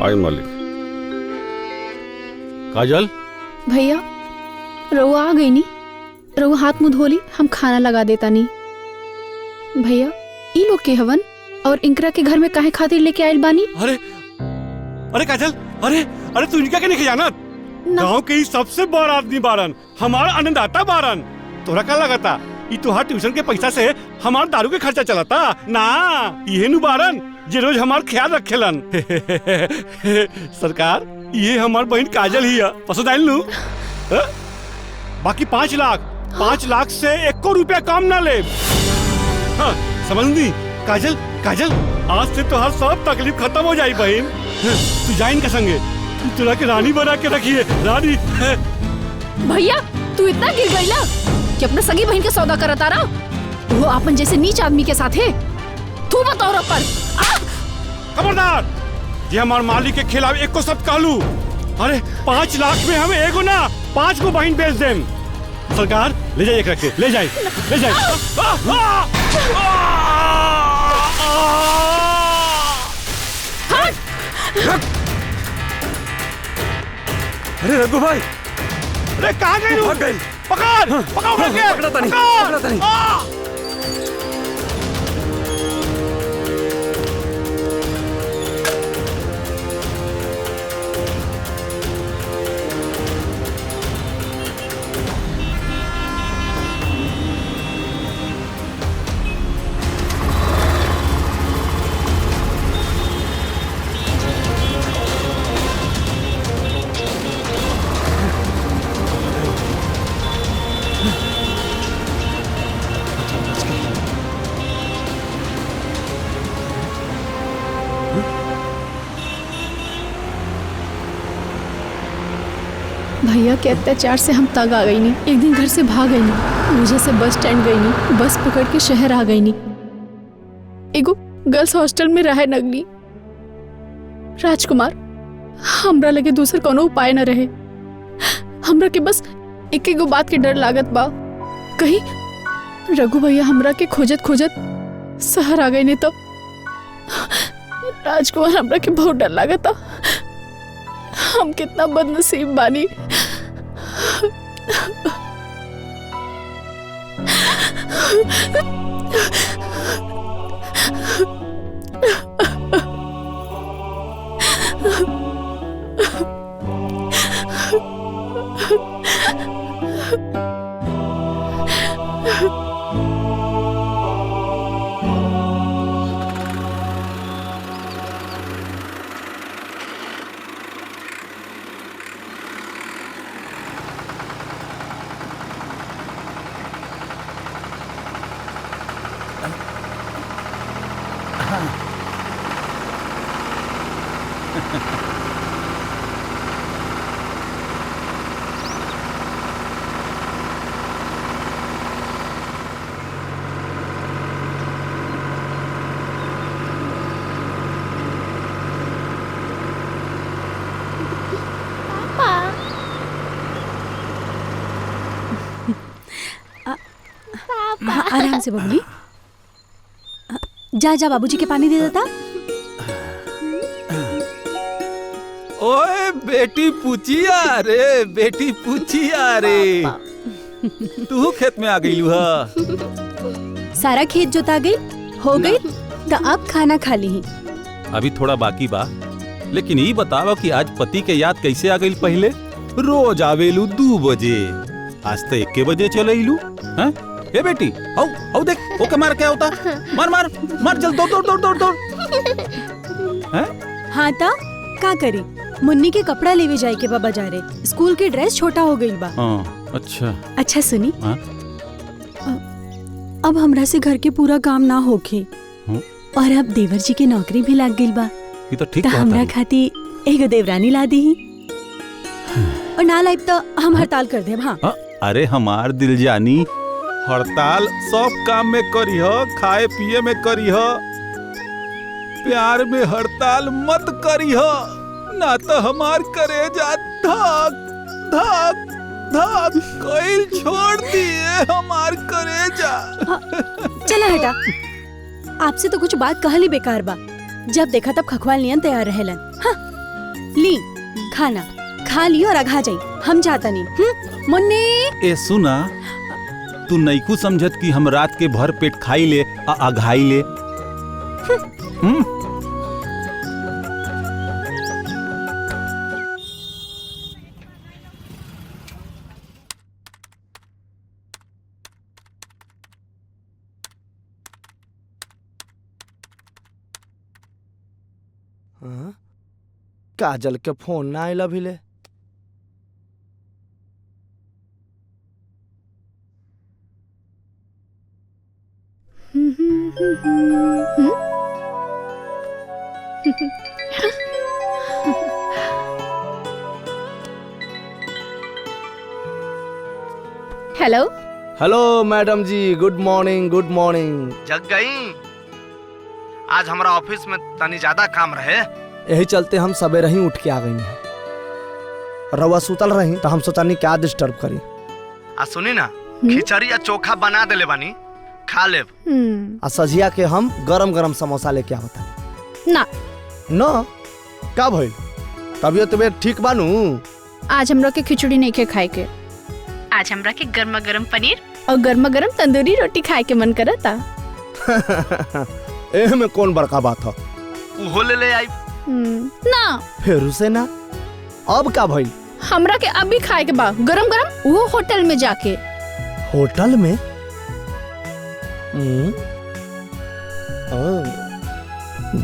आई मालिक। काजल भैया रउआ आ गई नी, रउआ हाथ मुंह धोली, हम खाना लगा देता नी। भैया ई लोग के हवन और इंकरा के घर में काहे खातिर लेके आयल बानी? अरे अरे काजल, अरे अरे तू इनका के नहीं जानत? गांव के ही सबसे बड़ा आदमी बारन, हमारा अन्नदाता बारन। तोरा का लगता ई तोहार ट्यूशन के पैसा से हमार दारू के खर्चा चलता ना? ये नु बारन जे रोज हमार ख्याल रखेलन। सरकार ये हमार बहन काजल ही है, पसंद आयल नु? बाकी 5 लाख से 1 रुपया कम ना ले। हाँ, समझ काजल, काजल आज से तोहार सब तकलीफ खत्म हो जाई बहन। तू जा इनके संगे, तोरा के रानी बना के रखिए, रानी। भैया तू इतना गिर गईला कि अपना सगी बहन के सौदा करता रहा? वो अपन जैसे नीच आदमी के साथ है। तू बताओ पर खबरदार, ये हमार मालिक के खिलाफ एक को सब कहलू। अरे 5 लाख में हम एगो ना 5 को बहन बेच देम। सरकार ले जाइए, रखे ले जाइए, ले जाइए। अरे रघु भाई, अरे कहाँ गई? पकड़ पकड़ो, पकड़ा नहीं। भैया के अत्याचार से हम तंग आ गई नी। एक दिन घर से भाग गई नी, मुझे से बस स्टैंड गई नी, बस पकड़ के शहर आ गई नी। एगो गर्ल्स हॉस्टल में रहे नगली। राजकुमार हमरा लगे दूसर कोनो उपाय न रहे। हमरा के बस एक एगो बात के डर लागत बा, कहीं रघु भैया हमरा के खोजत खोजत शहर आ गई नी। तो राजकुमार हमरा के बहुत डर लागता। हम कितना बदनसीब बानी। आराम से बबली, जा जा बाबूजी के पानी दे देता। ओए बेटी पूछिया रे, बेटी पूछिया रे, तू खेत में आ गई लुहा? सारा खेत जोता गई हो गई, तो अब खाना खा ली। अभी थोड़ा बाकी बा, लेकिन ये बताओ कि आज पति के याद कैसे आ गई? पहले रोज आवेलू 2 बजे, आज तो 1 बजे चले इलू। हैं ए बेटी, आओ आओ देख, ओके मार क्या होता? मार मार मार, चल दौड़ दौड़ दौड़ दौड़ दौड़। हैं? हाँ ता का करी, मुन्नी के कपड़ा लेवे जाए के बा बाजारे, स्कूल के ड्रेस छोटा हो गई बा। हाँ अच्छा। अच्छा सुनी, हाँ? अब हमरा से घर के पूरा काम ना होखे, और अब देवर जी के नौकरी भी लाग गई बा। ये तो ठीक बात है। हमरा खाती एगो देवरानी ला दी, और ना लाइब तो हम हड़ताल कर देब। हाँ अरे हमार दिल जानी, हड़ताल सब काम में करी हो, खाए पिए में करी हो, प्यार में हड़ताल मत करी हो, ना तो हमार करेजा धक धक धक कोई छोड़ दिए हमार करेजा। चला हटा, आपसे तो कुछ बात कहली बेकार बा, जब देखा तब खखवाल नियन तैयार रहेलन। हाँ ली खाना खा लियो और अघा जाई, हम जाता नहीं। मुन्नी ए सुना, तू नईकू समझत कि हम रात के भर पेट खाई ले आ अघाई ले। काजल के फोन ना आइल अभी ले। हेलो। हेलो मैडम जी, गुड मॉर्निंग गुड मॉर्निंग। जग गई? आज हमारा ऑफिस में तनी ज्यादा काम रहे, यही चलते हम सवेरे ही उठ के आ गई हैं। रवा सुतल रही तो हम सोचानी क्या डिस्टर्ब करी। आ सुनी ना, खिचड़ी या चोखा बना देले बानी, खा लेब। आ सजिया के हम गरम गरम समोसा लेके आवता। ना ना का भइल? तबियत ठीक बानू? आज हमरा के खिचड़ी नहीं के खाए के, आज हमरा के गर्मा गर्म पनीर और गर्मा गर्म तंदूरी रोटी खाए के मन करता। एह में कौन बड़का बात है, उहो ले आई। ना फिर उसे ना, अब का भइल? हमरा के अभी खाए के बा गरम गरम, वो होटल में जाके। होटल में?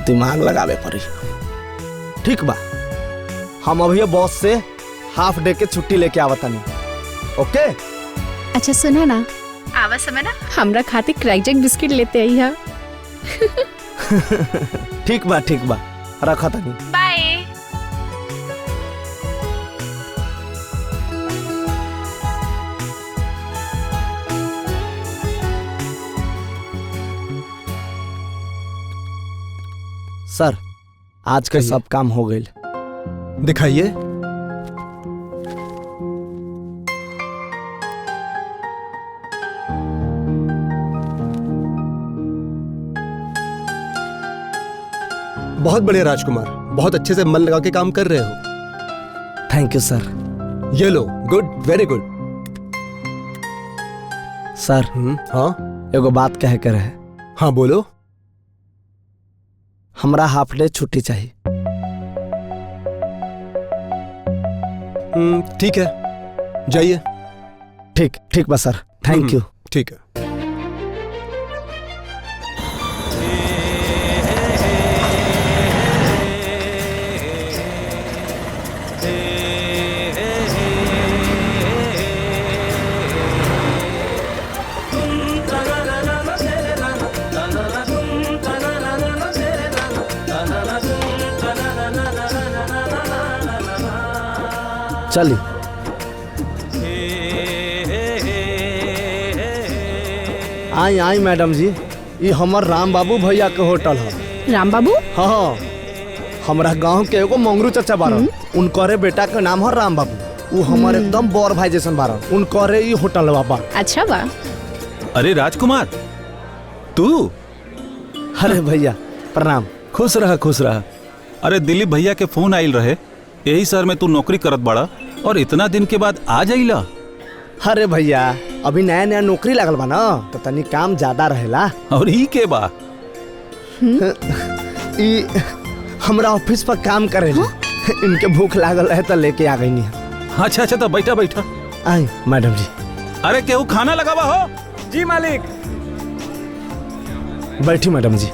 दिमाग लगावे पड़ी। ठीक बा, हम अभी बॉस से हाफ डे के छुट्टी लेके आवतानी। ओके? अच्छा सुना ना, आवा समय ना हमरा खातिर क्रैकजैक बिस्किट लेते आई है। ठीक बा, रखा तनी। बाय। सर, आज का सब काम हो गई। दिखाइए। बहुत बढ़िया राजकुमार, बहुत अच्छे से मन लगा के काम कर रहे हो। थैंक यू सर। ये लो, गुड, वेरी गुड। सर, हाँ एगो बात कहे के रहे। हाँ बोलो। हमरा हाफ डे छुट्टी चाहिए। ठीक है, जाइए। ठीक बा सर, थैंक यू। ठीक है। चलिए। आई मैडम जी, ये हमर राम बाबू भैया के होटल है। राम बाबू? हाँ, हमरा गांव के एगो मंगरू चाचा बारन, उनकरे बेटा के नाम है राम बाबू। वो हमारे एकदम बड़ भाई जैसन बारन, उनकरे ये होटल बाबा। अच्छा बा। अरे राजकुमार, तू? अरे भैया प्रणाम। खुश रहा। अरे दिलीप भैया के फोन आइल रहे, यही शहर में तू नौकरी करत बड़ा और इतना दिन के बाद आ जाइला। अरे भैया, अभी नया नौकरी लगल बा ना, तो तनी काम ज्यादा रहेला। और ही के बा? हमरा ऑफिस पर काम करे। इनके भूख लागल है तो लेके आ गई। अच्छा, तो बैठा। आई मैडम जी। अरे केहू खाना लगावा हो? जी मालिक। बैठी मैडम जी।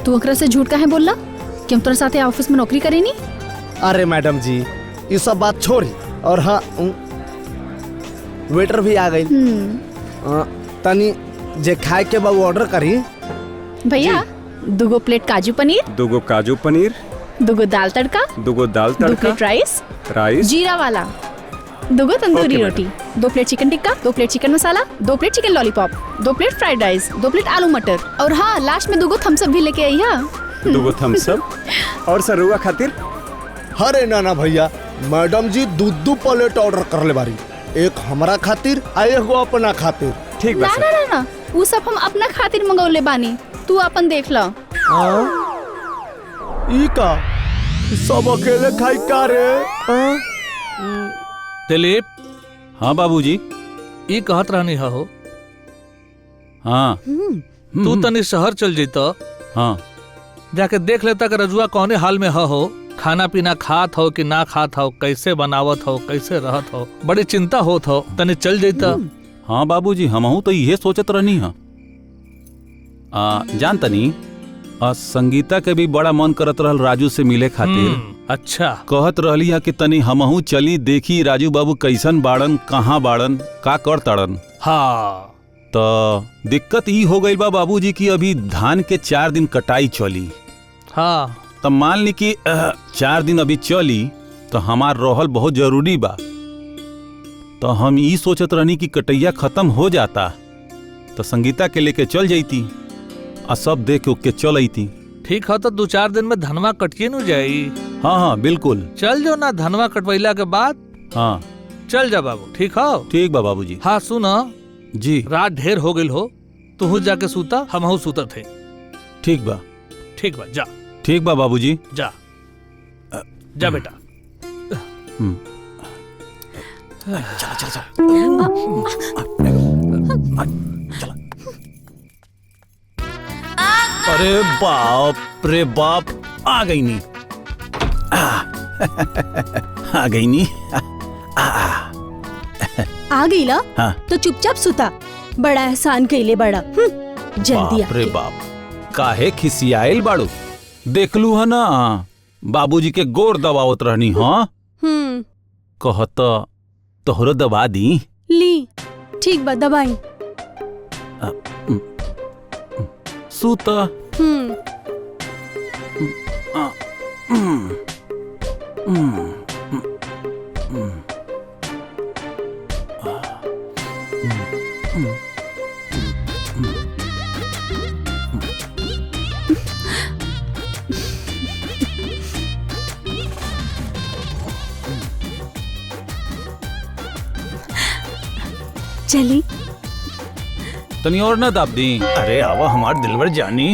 तू ओकरा से झूठ काहे बोलला कि हम तोरे साथे ऑफिस में नौकरी करेनी? अरे मैडम जी, ये सब बात छोड़ी। और हाँ, वेटर भी आ गई। तनी जे खाए के बा ऑर्डर करी। भैया, 2 प्लेट काजू पनीर, 2 काजू पनीर, 2 दाल तड़का, 2 दाल 2 तड़का, प्लेट राइस जीरा वाला, 2 तंदूरी ओके, रोटी, 2 plate chicken tikka, 2 plate chicken masala, 2 plate chicken lollipop, 2 plate fried rice, 2 plate आलू मटर, और हाँ लास्ट में 2 थम्स अप भी लेके आई है। 2 थम्स अप। और सरुआ खातिर? अरे ना भैया, मैडम जी 2 प्लेट ऑर्डर कर ले बारी, एक हमारा खातिर आ एगो अपना खातिर। ठीक बा ना सर। ना ना ना, वो सब हम अपना खातिर मंगौले बानी, तू अपन देख ला। हाँ? ई का सब अकेले खाई का रे? हाँ? दिलीप, हाँ बाबूजी। ई कहत रहनी हो हाँ तू तनी शहर चल जैता, हाँ जाके देख लेता कि रजुआ कौने हाल में हो, खाना पीना खात हो कि ना खात हो, कैसे बनावत हो, कैसे रहत हो, बड़ी चिंता होत हो, तनी चल जैता। हाँ बाबूजी, हमहू तो यही सोचत रहनी है। जान तनी संगीता के भी बड़ा मन करत रहल राजू से मिले खातिर। अच्छा, कहत रहली है कि तनी हमहू चली देखी राजू बाबू कैसन बाड़न, कहाँ बाड़न, का कर ताड़न। हाँ तो दिक्कत ई हो गई बा बाबूजी की अभी धान के 4 दिन कटाई चली। हाँ तब मान ली कि 4 दिन अभी चली तो हमार रहल बहुत जरूरी बा। तो हम ई सोचत रहनी कि कटैया खत्म हो जाता तो संगीता के लेके चल जाती और सब देख के चल अती। ठीक हो तो 2-4 दिन में धनवा कटिए न जाई। हाँ हाँ बिल्कुल, चल जाओ ना, धनवा कटवैला के बाद हाँ चल जा बाबू। ठीक हो? ठीक बा बाबूजी। हाँ सुना जी रात ढेर हो गई हो, तू जाके सूता, हमहू सूता थे। ठीक बा। ठीक बा, जा। ठीक बा बाबूजी, जा जा बेटा। अरे बाप रे बाप, आ गई नी आ गई नी। आ गई ला हाँ। तो चुपचाप सुता, बड़ा एहसान कइले बड़ा। जल्दी बाप रे आके। बाप, काहे खिसियाइल बाड़ू? देखलू है ना बाबूजी के गोर दबावत रहनी। हाँ कहत तोहरो दबा दी। ली ठीक बा, दबाई। सूता। चली तनी और ना दाब दी। अरे आवा हमार दिलवर जानी।